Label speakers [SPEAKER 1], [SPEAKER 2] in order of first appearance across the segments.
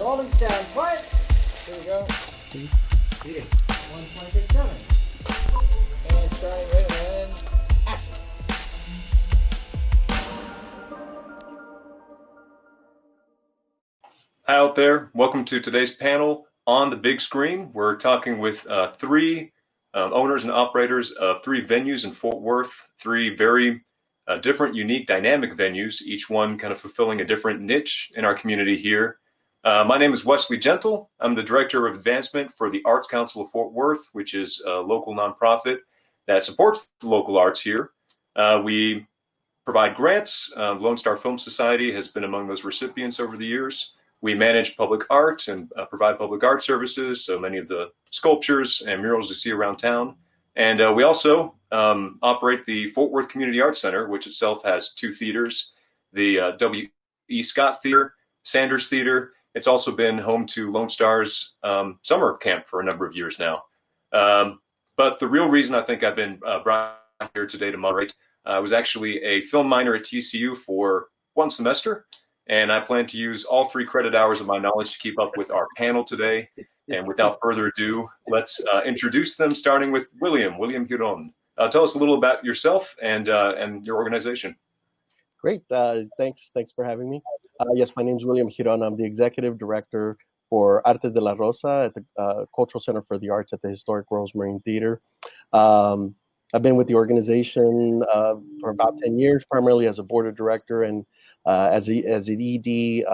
[SPEAKER 1] Rolling sound, quiet. Here we go. Reading. 1.57. And starting right when action.
[SPEAKER 2] Hi out there. Welcome to today's panel on the big screen. We're talking with three owners and operators of three venues in Fort Worth, three very different, unique, dynamic venues, each one kind of fulfilling a different niche in our community here. My name is Wesley Gentle. I'm the Director of Advancement for the Arts Council of Fort Worth, which is a local nonprofit that supports the local arts here. We provide grants. Lone Star Film Society has been among those recipients over the years. We manage public art and provide public art services, so many of the sculptures and murals you see around town. And we also operate the Fort Worth Community Arts Center, which itself has two theaters, the W.E. Scott Theater, Sanders Theater. It's also been home to Lone Star's summer camp for a number of years now. But the real reason I think I've been brought here today to moderate was actually a film minor at TCU for one semester. And I plan to use all 3 credit hours of my knowledge to keep up with our panel today. And without further ado, let's introduce them, starting with William Giron. Tell us a little about yourself and your organization.
[SPEAKER 3] Great. Thanks for having me. Yes, my name is William Giron. I'm the Executive Director for Artes de la Rosa at the Cultural Center for the Arts at the Historic Rosemary Theater. I've been with the organization for about 10 years, primarily as a board of director and as an ED,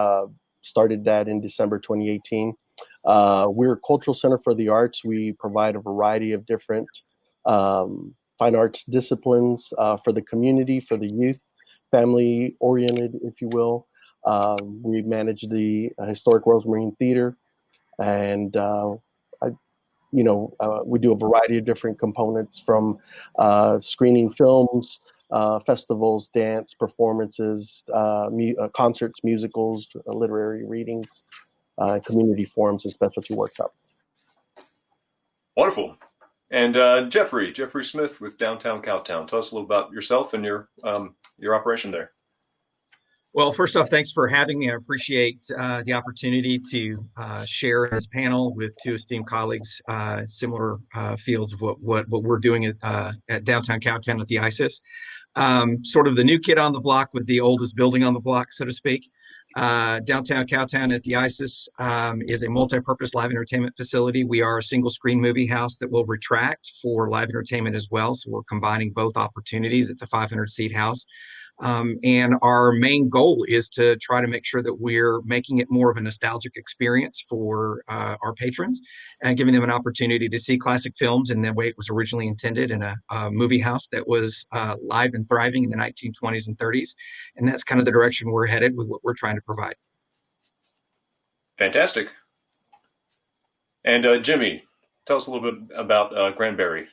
[SPEAKER 3] started that in December 2018. We're a cultural center for the arts. We provide a variety of different fine arts disciplines for the community, for the youth, family-oriented, if you will. We manage the Historic Rosemary Theater, and we do a variety of different components from screening films, festivals, dance, performances, concerts, musicals, literary readings, community forums, and specialty workshops.
[SPEAKER 2] Wonderful. And Jeffrey Smith with Downtown Cowtown. Tell us a little about yourself and your operation there.
[SPEAKER 4] Well, first off, thanks for having me. I appreciate the opportunity to share this panel with 2 esteemed colleagues, similar fields of what we're doing at Downtown Cowtown at the ISIS. Sort of the new kid on the block with the oldest building on the block, so to speak. Downtown Cowtown at the ISIS is a multi-purpose live entertainment facility. We are a single screen movie house that will retract for live entertainment as well. So we're combining both opportunities. It's a 500-seat house. And our main goal is to try to make sure that we're making it more of a nostalgic experience for our patrons and giving them an opportunity to see classic films in the way it was originally intended in a movie house that was live and thriving in the 1920s and 30s. And that's kind of the direction we're headed with what we're trying to provide.
[SPEAKER 2] Fantastic. And Jimmy, tell us a little bit about Granbury.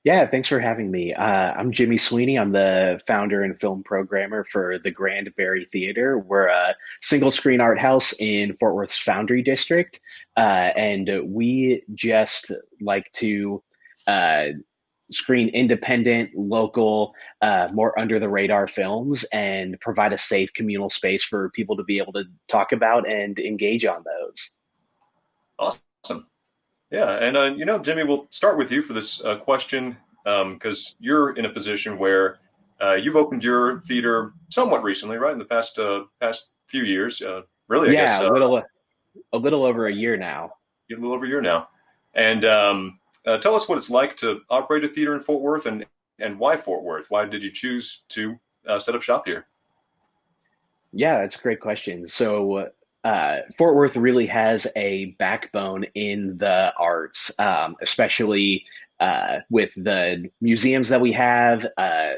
[SPEAKER 5] Yeah, thanks for having me. I'm Jimmy Sweeney. I'm the founder and film programmer for the Granbury Theater. We're a single screen art house in Fort Worth's Foundry District. And we just like to screen independent, local, more under the radar films and provide a safe communal space for people to be able to talk about and engage on those.
[SPEAKER 2] Awesome. Yeah, and Jimmy, we'll start with you for this question because you're in a position where you've opened your theater somewhat recently, right? In the past few years, really. I guess,
[SPEAKER 5] a little over a year now.
[SPEAKER 2] A little over a year now, and tell us what it's like to operate a theater in Fort Worth, and why Fort Worth? Why did you choose to set up shop here?
[SPEAKER 5] Yeah, that's a great question. So. Fort Worth really has a backbone in the arts, especially with the museums that we have.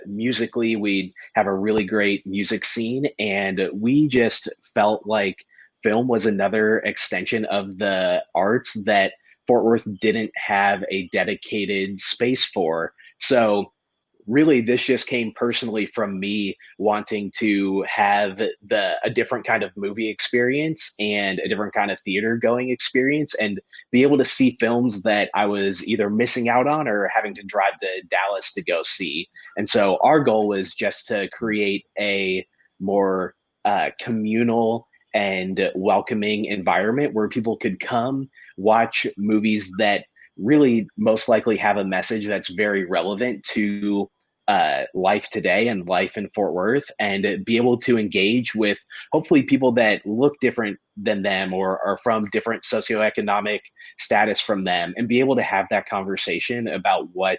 [SPEAKER 5] Musically, we have a really great music scene, and we just felt like film was another extension of the arts that Fort Worth didn't have a dedicated space for. So really, this just came personally from me wanting to have a different kind of movie experience and a different kind of theater going experience and be able to see films that I was either missing out on or having to drive to Dallas to go see. And so our goal was just to create a more communal and welcoming environment where people could come watch movies that really most likely have a message that's very relevant to life today and life in Fort Worth, and be able to engage with hopefully people that look different than them or are from different socioeconomic status from them, and be able to have that conversation about what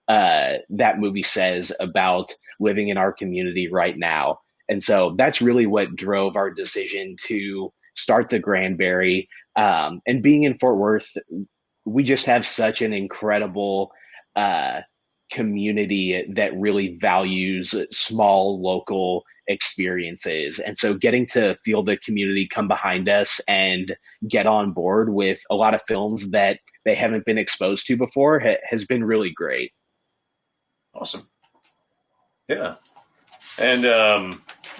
[SPEAKER 5] that movie says about living in our community right now. And so that's really what drove our decision to start the Granbury. And being in Fort Worth, we just have such an incredible community that really values small local experiences. And so getting to feel the community come behind us and get on board with a lot of films that they haven't been exposed to before has been really great.
[SPEAKER 2] Awesome. Yeah. And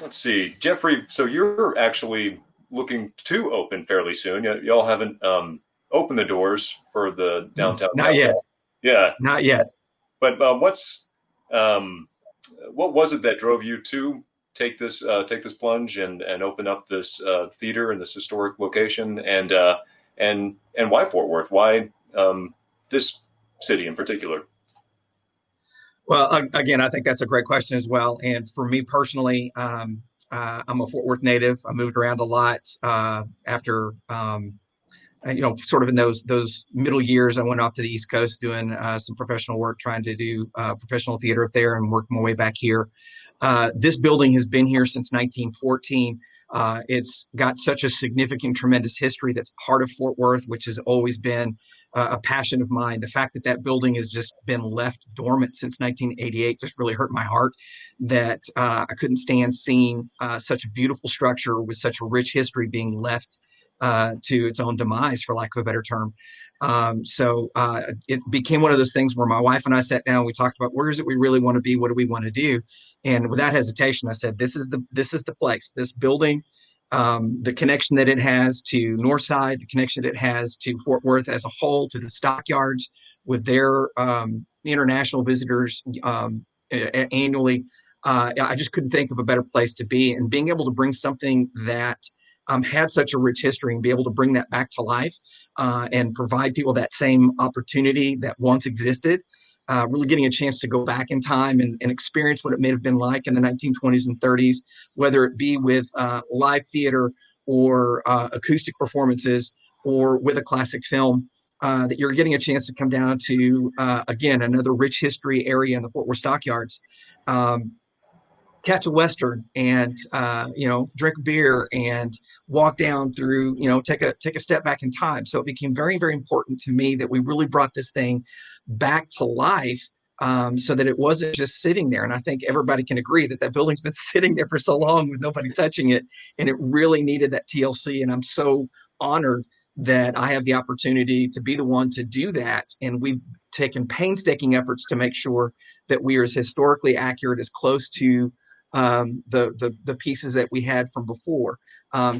[SPEAKER 2] let's see, Jeffrey, so you're actually looking to open fairly soon. Y'all haven't opened the doors for the downtown.
[SPEAKER 4] Not yet.
[SPEAKER 2] Yeah.
[SPEAKER 4] Not yet.
[SPEAKER 2] But what was it that drove you to take this plunge and open up this theater in this historic location, and why Fort Worth? Why this city in particular?
[SPEAKER 4] Well, again, I think that's a great question as well. And for me personally, I'm a Fort Worth native. I moved around a lot after, sort of in those middle years. I went off to the East Coast doing some professional work, trying to do professional theater up there, and worked my way back here. This building has been here since 1914. It's got such a significant, tremendous history that's part of Fort Worth, which has always been a passion of mine. The fact that that building has just been left dormant since 1988 just really hurt my heart, that I couldn't stand seeing such a beautiful structure with such a rich history being left to its own demise, for lack of a better term. So it became one of those things where my wife and I sat down, we talked about where is it we really want to be? What do we want to do? And without hesitation, I said, this is the place, this building, the connection that it has to Northside, the connection it has to Fort Worth as a whole, to the stockyards with their international visitors annually. I just couldn't think of a better place to be, and being able to bring something that had such a rich history and be able to bring that back to life and provide people that same opportunity that once existed, really getting a chance to go back in time and experience what it may have been like in the 1920s and 30s, whether it be with live theater or acoustic performances or with a classic film, that you're getting a chance to come down to, again, another rich history area in the Fort Worth Stockyards. Catch a Western and, drink a beer and walk down through, take a step back in time. So it became very, very important to me that we really brought this thing back to life, so that it wasn't just sitting there. And I think everybody can agree that that building's been sitting there for so long with nobody touching it, and it really needed that TLC. And I'm so honored that I have the opportunity to be the one to do that. And we've taken painstaking efforts to make sure that we are as historically accurate, as close to the pieces that we had from before.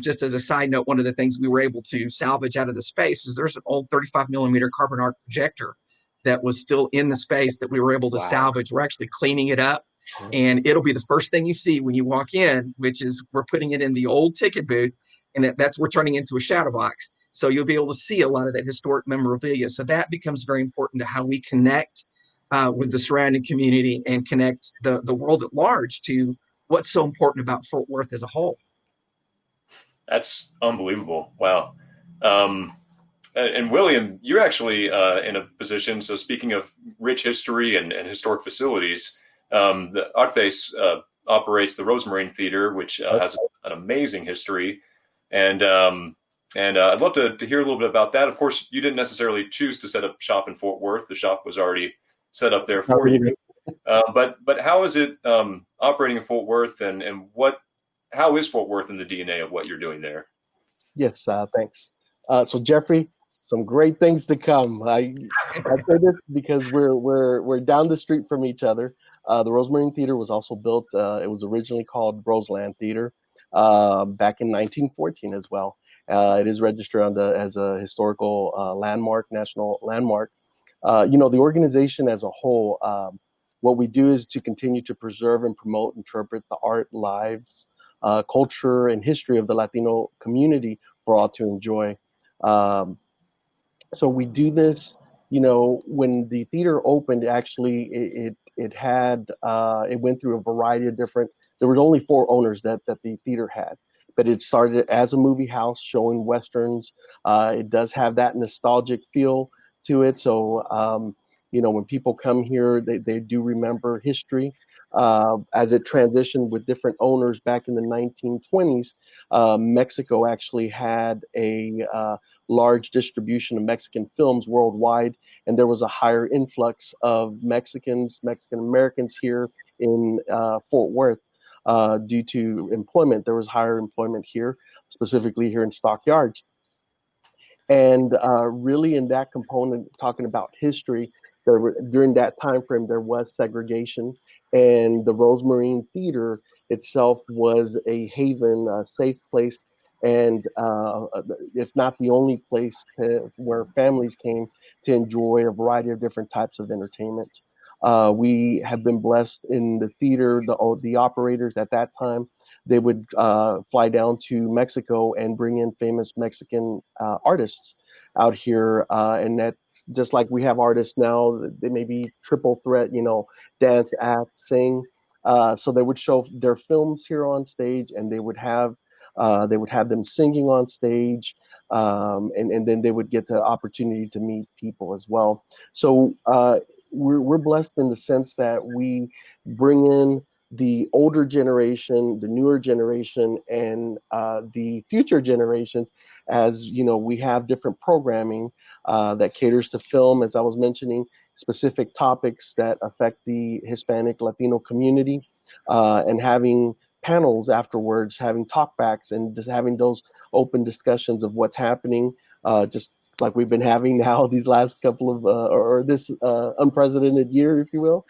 [SPEAKER 4] Just as a side note, one of the things we were able to salvage out of the space is there's an old 35 millimeter carbon arc projector that was still in the space that we were able to salvage. We're actually cleaning it up, and it'll be the first thing you see when you walk in, which is we're putting it in the old ticket booth, and we're turning into a shadow box. So you'll be able to see a lot of that historic memorabilia. So that becomes very important to how we connect with the surrounding community and connect the world at large to what's so important about Fort Worth as a whole.
[SPEAKER 2] That's unbelievable. Wow. And William, you're actually in a position, so speaking of rich history and historic facilities, the Artes operates the Rosemary Theater, which has an amazing history. And I'd love to hear a little bit about that. Of course, you didn't necessarily choose to set up shop in Fort Worth. The shop was already set up there for you. But how is it operating in Fort Worth, and how is Fort Worth in the DNA of what you're doing there?
[SPEAKER 3] Yes, thanks. So Jeffrey, some great things to come. I say this because we're down the street from each other. The Rosemary Theater was also built. It was originally called Roseland Theater back in 1914 as well. It is registered as a historical landmark, national landmark. The organization as a whole, what we do is to continue to preserve and promote, interpret the art, lives, culture and history of the Latino community for all to enjoy. So we do this, when the theater opened, actually it had it went through a variety of different. There was only 4 owners that the theater had, but it started as a movie house showing westerns. It does have that nostalgic feel to it. So when people come here, they do remember history. As it transitioned with different owners back in the 1920s, Mexico actually had a large distribution of Mexican films worldwide, and there was a higher influx of Mexican Americans here in Fort Worth due to employment. There was higher employment here, specifically here in Stock Yards. And really in that component, talking about history, during that time frame, there was segregation, and the Rosemarine Theater itself was a haven, a safe place, and if not the only place where families came to enjoy a variety of different types of entertainment. We have been blessed in the theater, the operators at that time, they would fly down to Mexico and bring in famous Mexican artists out here. And that, just like we have artists now, they may be triple threat, dance, act, sing. So they would show their films here on stage, and they would have them singing on stage, and then they would get the opportunity to meet people as well. So we're blessed in the sense that we bring in the older generation, the newer generation, and the future generations. As we have different programming that caters to film, as I was mentioning, specific topics that affect the Hispanic Latino community, and having panels afterwards, having talkbacks, and just having those open discussions of what's happening, just like we've been having now these last couple of or this unprecedented year, if you will,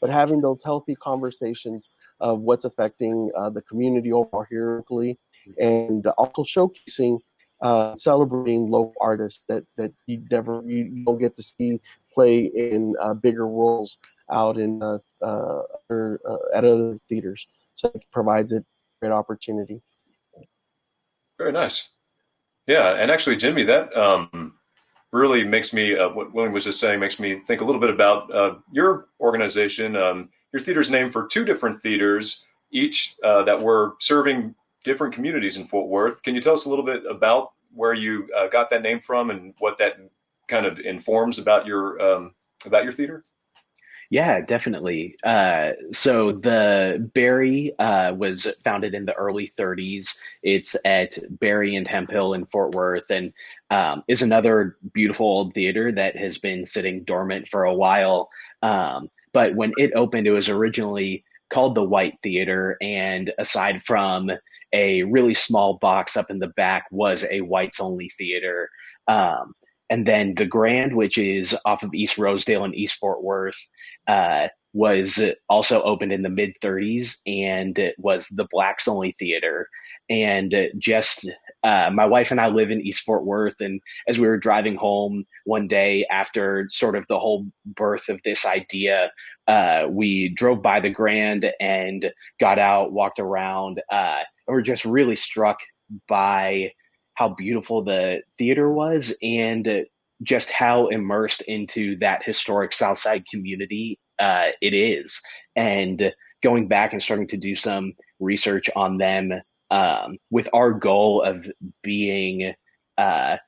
[SPEAKER 3] but having those healthy conversations of what's affecting the community overall here locally, and also showcasing, celebrating local artists that you don't get to see play in bigger roles out in at other theaters. So it provides a great opportunity.
[SPEAKER 2] Very nice. Yeah, and actually, Jimmy, that really makes me, what William was just saying, makes me think a little bit about your organization. Your theater's named for 2 different theaters, each that were serving different communities in Fort Worth. Can you tell us a little bit about where you got that name from and what that kind of informs about your theater?
[SPEAKER 5] Yeah, definitely. So the Barry was founded in the early 30s. It's at Barry and Hemphill in Fort Worth, and is another beautiful old theater that has been sitting dormant for a while. But when it opened, it was originally called the White Theater, and aside from a really small box up in the back, was a whites only theater. And then the Grand, which is off of East Rosedale and East Fort Worth, was also opened in the mid 30s, and it was the blacks only theater. And my wife and I live in East Fort Worth. And as we were driving home one day after sort of the whole birth of this idea, we drove by the Grand and got out, walked around, and were just really struck by how beautiful the theater was, and just how immersed into that historic Southside community it is. And going back and starting to do some research on them, with our goal of being of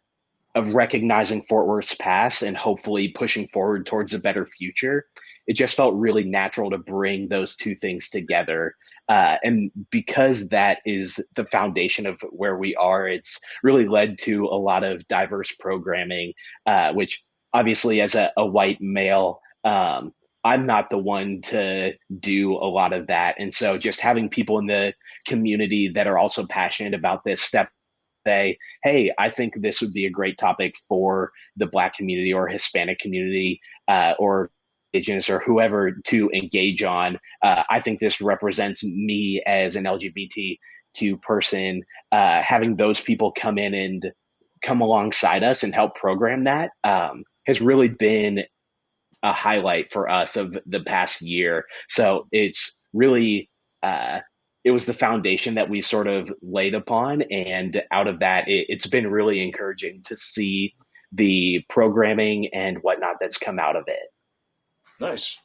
[SPEAKER 5] recognizing Fort Worth's past and hopefully pushing forward towards a better future, it just felt really natural to bring those 2 things together. And because that is the foundation of where we are, it's really led to a lot of diverse programming, which obviously as a white male, I'm not the one to do a lot of that. And so just having people in the community that are also passionate about this step, say, hey, I think this would be a great topic for the Black community or Hispanic community, or Indigenous or whoever to engage on. I think this represents me as an LGBTQ person. Having those people come in and come alongside us and help program that has really been a highlight for us of the past year. So it's really it was the foundation that we sort of laid upon. And out of that, it's been really encouraging to see the programming and whatnot that's come out of it.
[SPEAKER 2] Nice.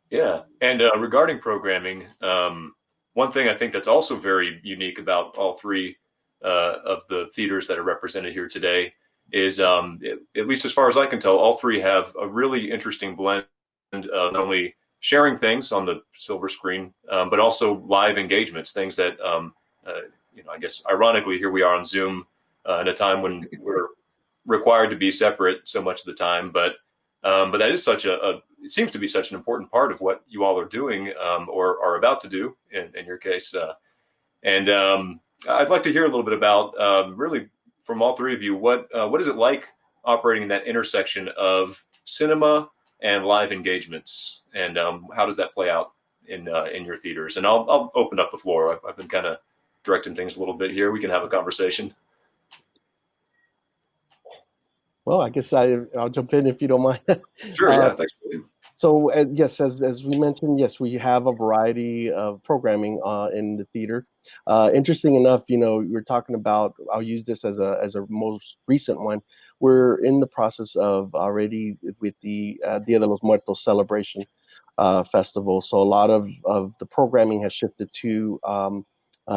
[SPEAKER 2] Yeah. And regarding programming, one thing I think that's also very unique about all three of the theaters that are represented here today is, at least as far as I can tell, all three have a really interesting blend of not only sharing things on the silver screen, but also live engagements, things that, I guess ironically, here we are on Zoom in a time when we're required to be separate so much of the time, but that is it seems to be such an important part of what you all are doing, or are about to do in your case. And I'd like to hear a little bit about, really from all three of you, what is it like operating in that intersection of cinema and live engagements, and how does that play out in your theaters? And I'll open up the floor. I've been kind of directing things a little bit here. We can have a conversation.
[SPEAKER 3] Well, I guess I'll jump in if you don't mind.
[SPEAKER 2] Sure. Yeah. Thanks.
[SPEAKER 3] So yes, as we mentioned, yes, we have a variety of programming in the theater. Interesting enough, you're talking about. I'll use this as a most recent one. We're in the process of already with the Dia de los Muertos celebration festival. So a lot of the programming has shifted to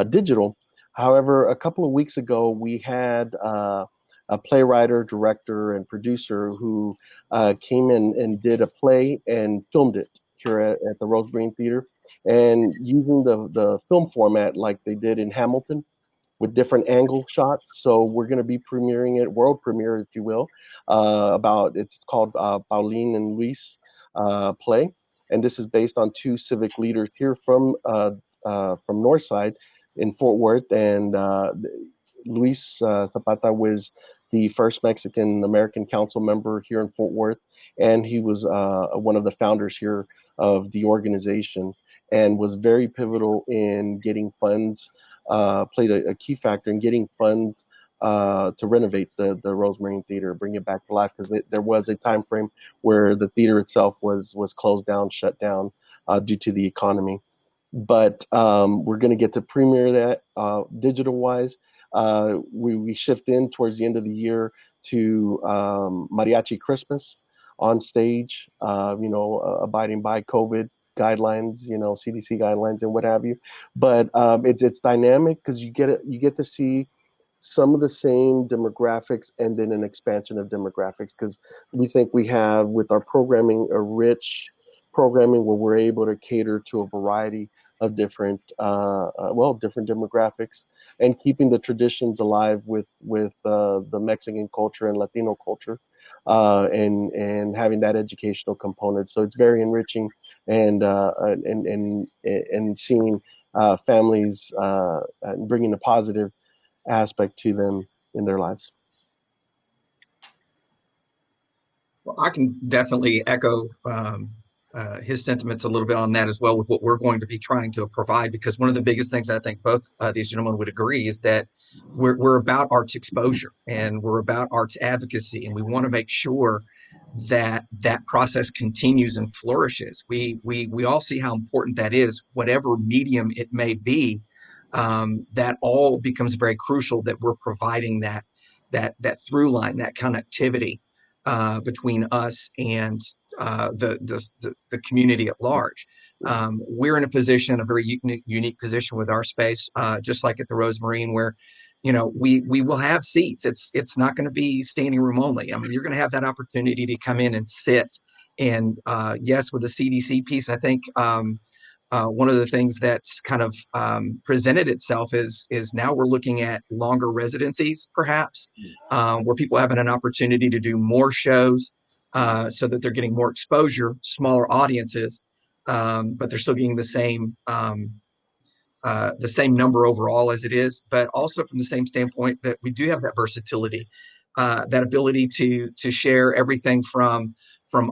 [SPEAKER 3] digital. However, a couple of weeks ago, we had a playwright, director, and producer who came in and did a play and filmed it here at the Rose Marine Theater, and using the film format like they did in Hamilton with different angle shots. So we're going to be premiering it, world premiere, if you will, it's called Pauline and Luis play. And this is based on two civic leaders here from Northside in Fort Worth. And Luis Zapata was the first Mexican-American council member here in Fort Worth. And he was one of the founders here of the organization, and was very pivotal in getting funds, played a key factor in getting funds to renovate the Rose Marine Theater, bring it back to life, because there was a time frame where the theater itself was closed down, shut down due to the economy. But we're going to get to premiere that digital-wise. We shift in towards the end of the year to Mariachi Christmas on stage, abiding by COVID guidelines, CDC guidelines and what have you. But it's dynamic because you get to see some of the same demographics and then an expansion of demographics, because we think we have with our programming a rich programming where we're able to cater to a variety of different demographics, and keeping the traditions alive with the Mexican culture and Latino culture, and having that educational component. So it's very enriching, and seeing families and bringing a positive aspect to them in their lives.
[SPEAKER 4] Well, I can definitely echo his sentiments a little bit on that as well, with what we're going to be trying to provide, because one of the biggest things I think both these gentlemen would agree is that we're about arts exposure, and we're about arts advocacy, and we want to make sure that that process continues and flourishes. We all see how important that is, whatever medium it may be. That all becomes very crucial, that we're providing that through line, that connectivity between us and the community at large. We're in a very unique position with our space, just like at the Rose Marine, where we will have seats. It's not going to be standing room only. I mean, you're going to have that opportunity to come in and sit. And yes, with the CDC piece, I think one of the things that's kind of presented itself is now we're looking at longer residencies, perhaps, where people are having an opportunity to do more shows, so that they're getting more exposure, smaller audiences, but they're still getting the same number overall as it is, but also from the same standpoint that we do have that versatility, that ability to share everything from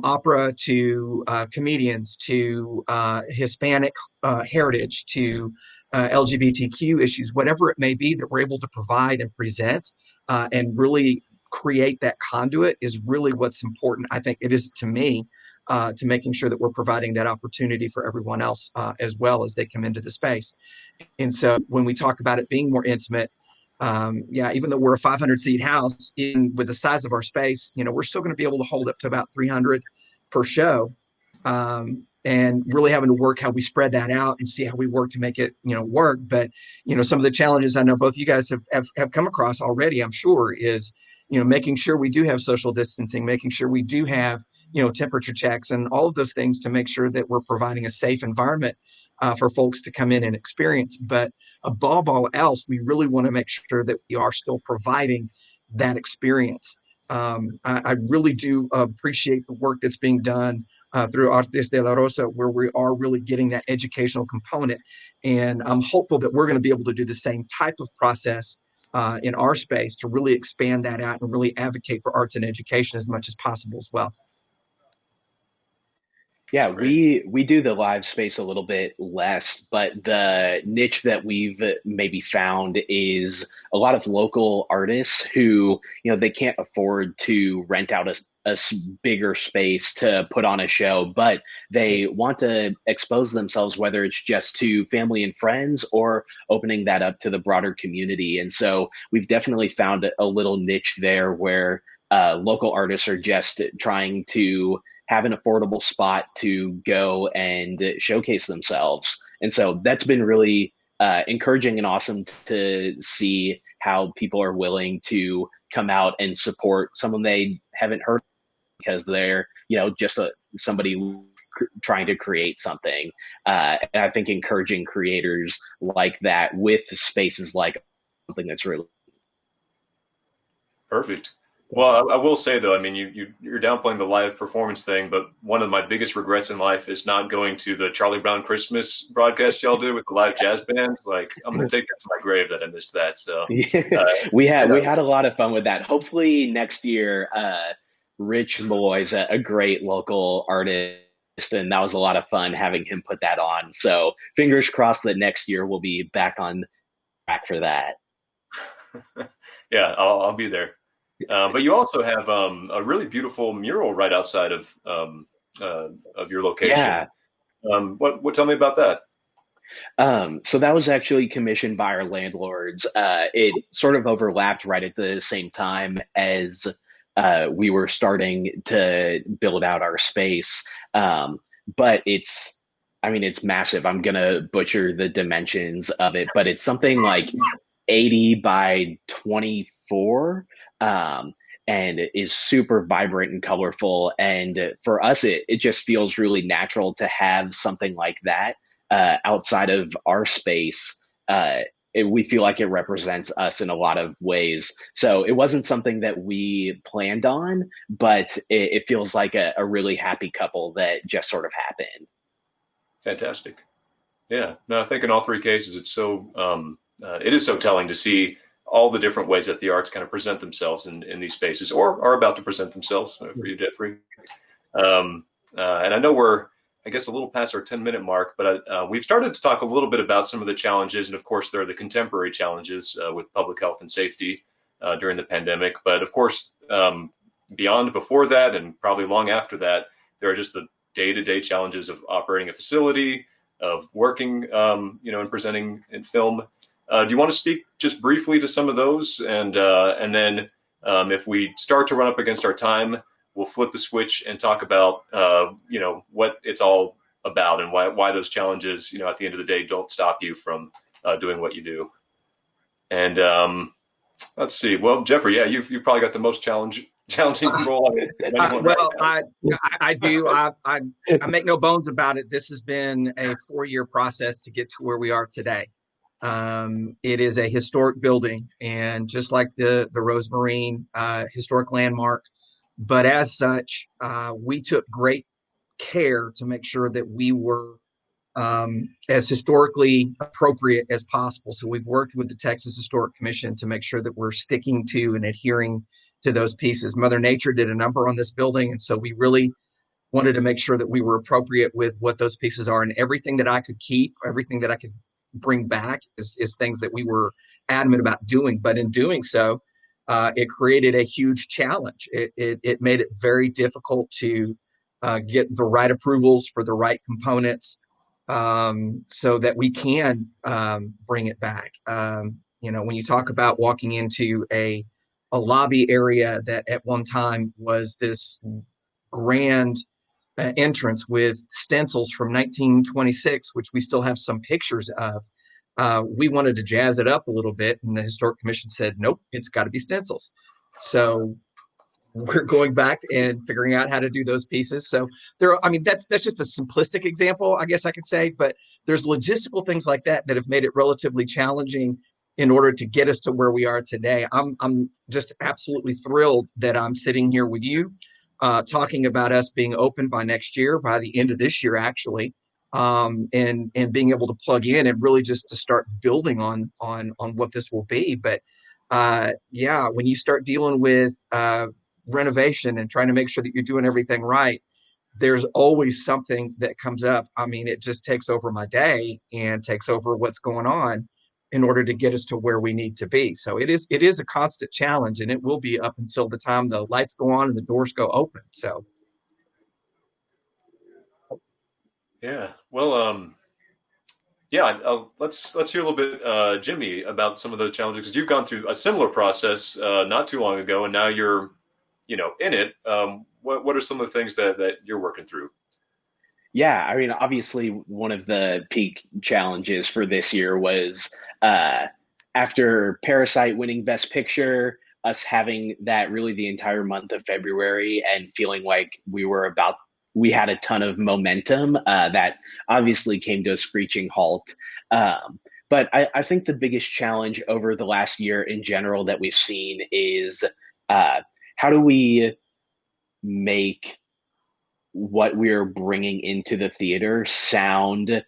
[SPEAKER 4] opera to comedians to Hispanic heritage to LGBTQ issues, whatever it may be that we're able to provide and present, and really create that conduit is really what's important. I think it is to me to making sure that we're providing that opportunity for everyone else as well as they come into the space. And so when we talk about it being more intimate, even though we're a 500-seat house, even with the size of our space, we're still going to be able to hold up to about 300 per show, and really having to work how we spread that out and see how we work to make it, work. But, some of the challenges I know both you guys have come across already, I'm sure, is, making sure we do have social distancing, making sure we do have, temperature checks and all of those things to make sure that we're providing a safe environment for folks to come in and experience. But above all else, we really want to make sure that we are still providing that experience. I really do appreciate the work that's being done through Artes de la Rosa, where we are really getting that educational component. And I'm hopeful that we're going to be able to do the same type of process in our space to really expand that out and really advocate for arts and education as much as possible as well.
[SPEAKER 5] Yeah, we do the live space a little bit less, but the niche that we've maybe found is a lot of local artists who, they can't afford to rent out a bigger space to put on a show, but they want to expose themselves, whether it's just to family and friends or opening that up to the broader community. And so we've definitely found a little niche there where local artists are just trying to have an affordable spot to go and showcase themselves. And so that's been really encouraging and awesome to see how people are willing to come out and support someone they haven't heard of because they're, just somebody trying to create something. And I think encouraging creators like that with spaces like something that's really
[SPEAKER 2] perfect. Well, I will say though, I mean, you're downplaying the live performance thing, but one of my biggest regrets in life is not going to the Charlie Brown Christmas broadcast y'all did with the live jazz band. Like, I'm going to take that to my grave that I missed that. So
[SPEAKER 5] we had a lot of fun with that. Hopefully next year, Rich Malloy's a great local artist, and that was a lot of fun having him put that on. So fingers crossed that next year we'll be back on track for that.
[SPEAKER 2] Yeah, I'll be there. But you also have a really beautiful mural right outside of your location.
[SPEAKER 5] Yeah.
[SPEAKER 2] What? Tell me about that.
[SPEAKER 5] So that was actually commissioned by our landlords. It sort of overlapped right at the same time as we were starting to build out our space. But it's massive. I'm going to butcher the dimensions of it, but it's something like 80 by 24. And it is super vibrant and colorful. And for us, it just feels really natural to have something like that outside of our space. We feel like it represents us in a lot of ways. So it wasn't something that we planned on, but it feels like a really happy couple that just sort of happened.
[SPEAKER 2] Fantastic. Yeah. No, I think in all three cases, it is so telling to see all the different ways that the arts kind of present themselves in these spaces or are about to present themselves for you, Jeffrey. And I know we're, I guess, a little past our 10-minute mark, but we've started to talk a little bit about some of the challenges. And of course, there are the contemporary challenges with public health and safety during the pandemic. But of course, beyond before that and probably long after that, there are just the day-to-day challenges of operating a facility, of working, and presenting in film. Do you want to speak just briefly to some of those? And then if we start to run up against our time, we'll flip the switch and talk about, what it's all about and why those challenges, at the end of the day, don't stop you from doing what you do. And let's see. Well, Jeffrey, yeah, you've probably got the most challenging role.
[SPEAKER 4] I do. I make no bones about it. This has been a 4-year process to get to where we are today. It is a historic building, and just like the Rosemarine historic landmark, but as such, we took great care to make sure that we were as historically appropriate as possible. So we've worked with the Texas Historic Commission to make sure that we're sticking to and adhering to those pieces. Mother Nature did a number on this building, and so we really wanted to make sure that we were appropriate with what those pieces are, and everything that I could keep, everything that I could bring back is things that we were adamant about doing. But in doing so, it created a huge challenge. It made it very difficult to get the right approvals for the right components, so that we can bring it back. When you talk about walking into a lobby area that at one time was this grand entrance with stencils from 1926, which we still have some pictures of. We wanted to jazz it up a little bit, and the Historic Commission said, nope, it's got to be stencils. So we're going back and figuring out how to do those pieces. So that's just a simplistic example, I guess I could say, but there's logistical things like that have made it relatively challenging in order to get us to where we are today. I'm just absolutely thrilled that I'm sitting here with you, talking about us being open by next year, by the end of this year, actually, and being able to plug in and really just to start building on what this will be. But when you start dealing with renovation and trying to make sure that you're doing everything right, there's always something that comes up. I mean, it just takes over my day and takes over what's going on in order to get us to where we need to be. So it is a constant challenge, and it will be up until the time the lights go on and the doors go open. So
[SPEAKER 2] yeah, well, let's hear a little bit, Jimmy, about some of the challenges, because you've gone through a similar process not too long ago, and now you're in it. What are some of the things that you're working through?
[SPEAKER 5] Yeah, I mean, obviously, one of the peak challenges for this year was after Parasite winning Best Picture, us having that really the entire month of February and feeling like we had a ton of momentum that obviously came to a screeching halt. But I think the biggest challenge over the last year in general that we've seen is how do we make what we're bringing into the theater sound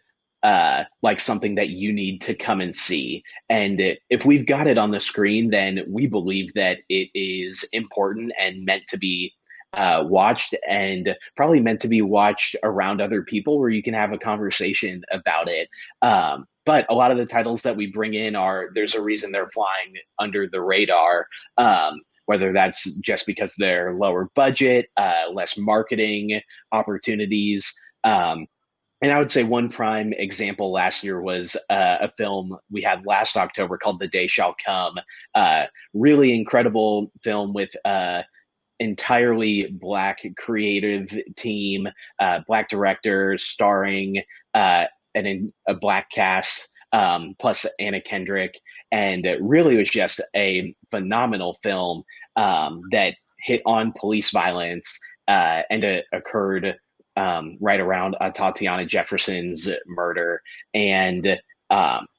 [SPEAKER 5] like something that you need to come and see. And if we've got it on the screen, then we believe that it is important and meant to be watched, and probably meant to be watched around other people where you can have a conversation about it. But a lot of the titles that we bring in there's a reason they're flying under the radar. Whether that's just because they're lower budget, less marketing opportunities. And I would say one prime example last year was a film we had last October called The Day Shall Come. Really incredible film with entirely Black creative team, Black director, starring a Black cast, plus Anna Kendrick. And it really was just a phenomenal film that hit on police violence and it occurred right around Tatiana Jefferson's murder. And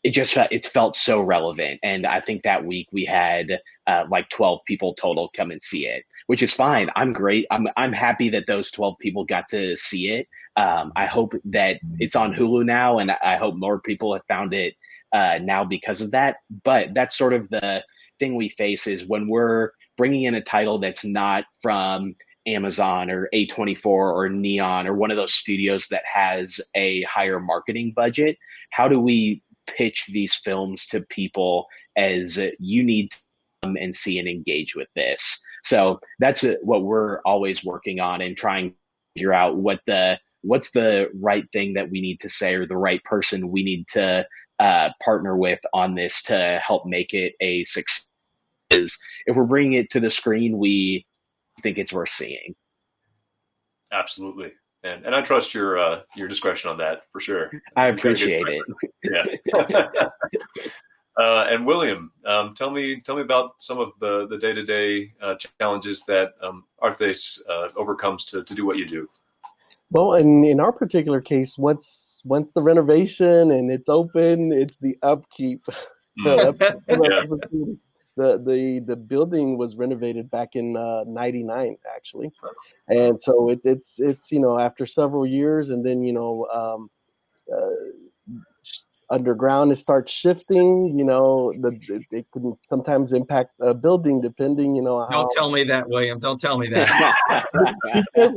[SPEAKER 5] it felt so relevant. And I think that week we had like 12 people total come and see it, which is fine. I'm great. I'm happy that those 12 people got to see it. I hope that it's on Hulu now, and I hope more people have found it now because of that. But that's sort of the thing we face, is when we're bringing in a title that's not from Amazon or A24 or Neon or one of those studios that has a higher marketing budget. How do we pitch these films to people as you need to come and see and engage with this? So that's what we're always working on, and trying to figure out what's the right thing that we need to say, or the right person we need to partner with on this to help make it a success. If we're bringing it to the screen, we think it's worth seeing.
[SPEAKER 2] Absolutely. And I trust your discretion on that, for sure.
[SPEAKER 5] I appreciate it.
[SPEAKER 2] Yeah. And William, tell me about some of the day-to-day challenges that Artes overcomes to do what you do.
[SPEAKER 3] Well, in our particular case, once the renovation and it's open, it's the upkeep. The building was renovated back in '99, actually, and so it's after several years, and then underground it starts shifting. It can sometimes impact a building depending. How.
[SPEAKER 4] Don't tell me that, William. Don't tell me that.
[SPEAKER 3] But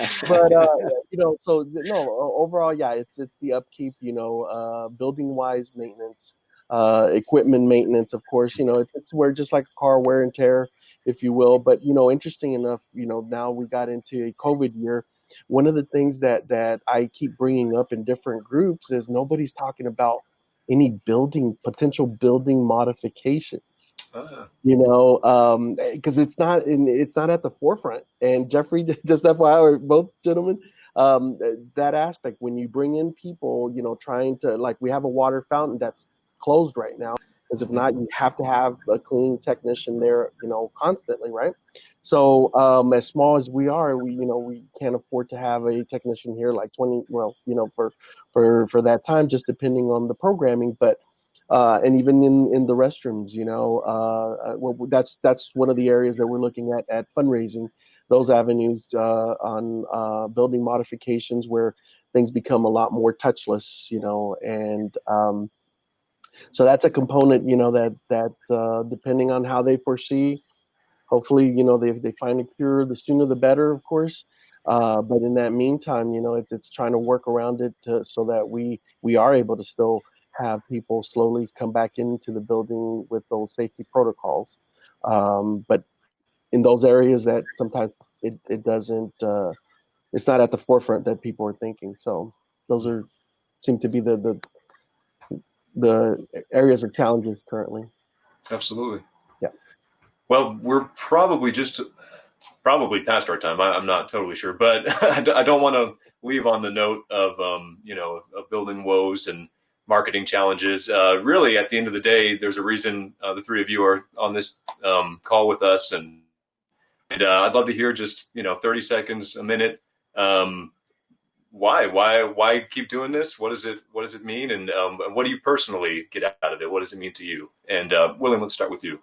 [SPEAKER 3] so no. Overall, yeah, it's the upkeep. Building wise maintenance. Equipment maintenance, of course, it's where, just like a car, wear and tear. if you will. But, interesting enough, now we got into a COVID year. One of the things that I keep bringing up in different groups is nobody's talking about any potential building modifications. Because it's not at the forefront. And Jeffrey, just FYI, or both gentlemen, that aspect when you bring in people, trying to, like, we have a water fountain that's closed right now, because if not, you have to have a cleaning technician there, constantly, right? So as small as we are, we can't afford to have a technician here like 20, for that time, just depending on the programming. But and even in the restrooms, that's one of the areas that we're looking at fundraising, those avenues on building modifications where things become a lot more touchless, and so that's a component, that depending on how they foresee, hopefully, they find a cure, the sooner the better, of course. But in that meantime, it's trying to work around it so that we are able to still have people slowly come back into the building with those safety protocols. But in those areas that sometimes it doesn't, it's not at the forefront that people are thinking. So those seem to be the areas of challenges currently.
[SPEAKER 2] Absolutely.
[SPEAKER 3] Yeah.
[SPEAKER 2] Well, we're probably past our time. I'm not totally sure, but I don't want to leave on the note of of building woes and marketing challenges. Really, at the end of the day, there's a reason the three of you are on this call with us, and I'd love to hear just 30 seconds, a minute. Why keep doing this? What does it mean? And what do you personally get out of it? What does it mean to you? And William, let's start with you.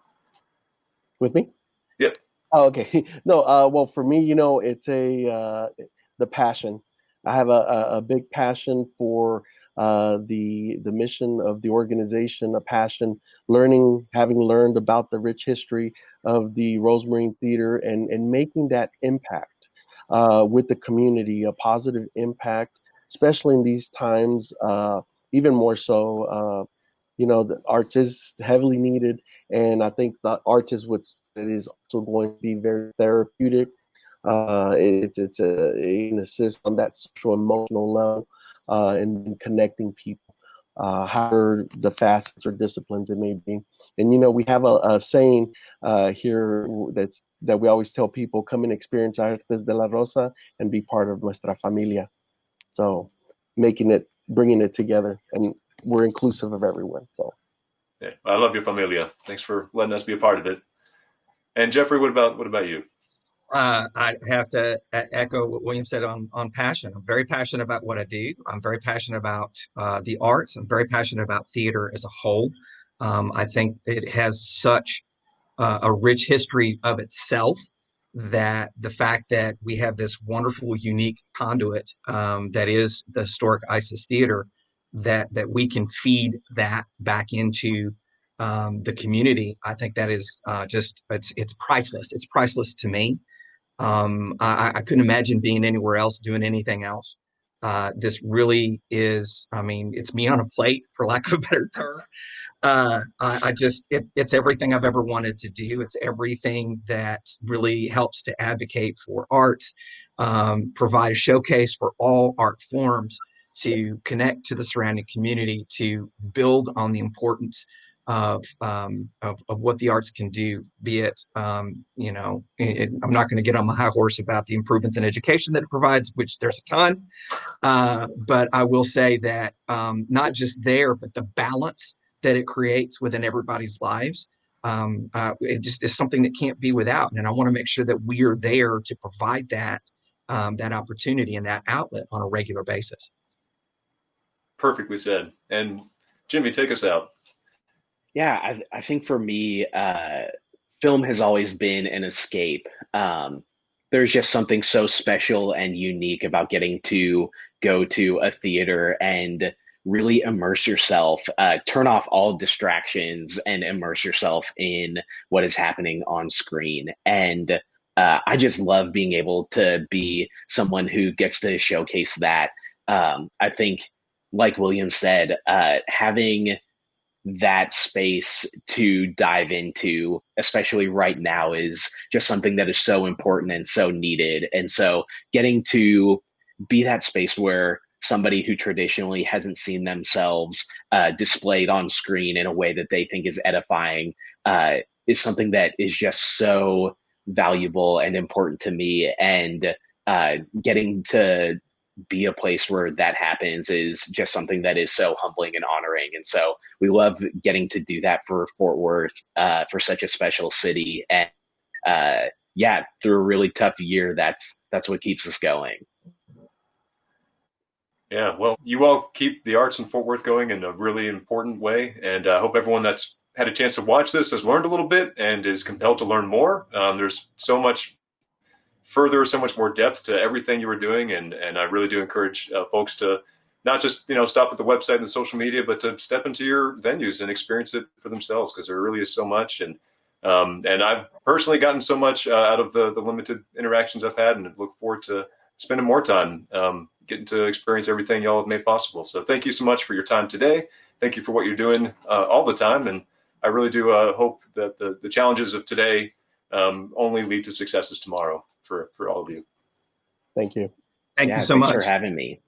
[SPEAKER 3] With me?
[SPEAKER 2] Yep.
[SPEAKER 3] Oh, okay. No, well, for me, it's the passion. I have a big passion for the mission of the organization, a passion having learned about the rich history of the Rosemarine Theater and making that impact with the community, a positive impact, especially in these times, even more so. The arts is heavily needed, and I think the arts is it is also going to be very therapeutic. It's an assist on that social emotional level, and connecting people, however the facets or disciplines it may be. And we have a saying here that we always tell people: come and experience Artes de la Rosa and be part of nuestra familia. So bringing it together, and we're inclusive of everyone. So
[SPEAKER 2] yeah, I love your familia. Thanks for letting us be a part of it. And Jeffrey, what about you?
[SPEAKER 4] I have to echo what William said on passion. I'm very passionate about what I do. I'm very passionate about the arts. I'm very passionate about theater as a whole. I think it has such a rich history of itself that the fact that we have this wonderful, unique conduit that is the historic ISIS Theater, that we can feed that back into the community. I think that is it's priceless. It's priceless to me. I couldn't imagine being anywhere else, doing anything else. This really is, it's me on a plate, for lack of a better term. It's everything I've ever wanted to do. It's everything that really helps to advocate for arts, provide a showcase for all art forms, to connect to the surrounding community, to build on the importance of what the arts can do, be it, I'm not going to get on my high horse about the improvements in education that it provides, which there's a ton, but I will say that not just there, but the balance that it creates within everybody's lives, it just is something that can't be without. And I want to make sure that we are there to provide that opportunity and that outlet on a regular basis.
[SPEAKER 5] Perfectly said. And Jimmy, take us out. Yeah, I think for me, film has always been an escape. There's just something so special and unique about getting to go to a theater and really immerse yourself, turn off all distractions and immerse yourself in what is happening on screen. And I just love being able to be someone who gets to showcase that. I think, like William said, having that space to dive into, especially right now, is just something that is so important and so needed. And so getting to be that space where somebody who traditionally hasn't seen themselves displayed on screen in a way that they think is edifying is something that is just so valuable and important to me. And getting to be a place where that happens is just something that is so humbling and honoring. And so we love getting to do that for Fort Worth, for such a special city. And yeah, through a really tough year, that's what keeps us going.
[SPEAKER 2] Yeah, well, you all keep the arts in Fort Worth going in a really important way. And I hope everyone that's had a chance to watch this has learned a little bit and is compelled to learn more. There's so much further, so much more depth to everything you were doing. And I really do encourage folks to not just, stop at the website and the social media, but to step into your venues and experience it for themselves, because there really is so much. And I've personally gotten so much out of the limited interactions I've had, and look forward to spending more time getting to experience everything y'all have made possible. So thank you so much for your time today. Thank you for what you're doing all the time. And I really do hope that the challenges of today only lead to successes tomorrow for all of you.
[SPEAKER 3] Thank you.
[SPEAKER 4] Thank you so much
[SPEAKER 5] for having me.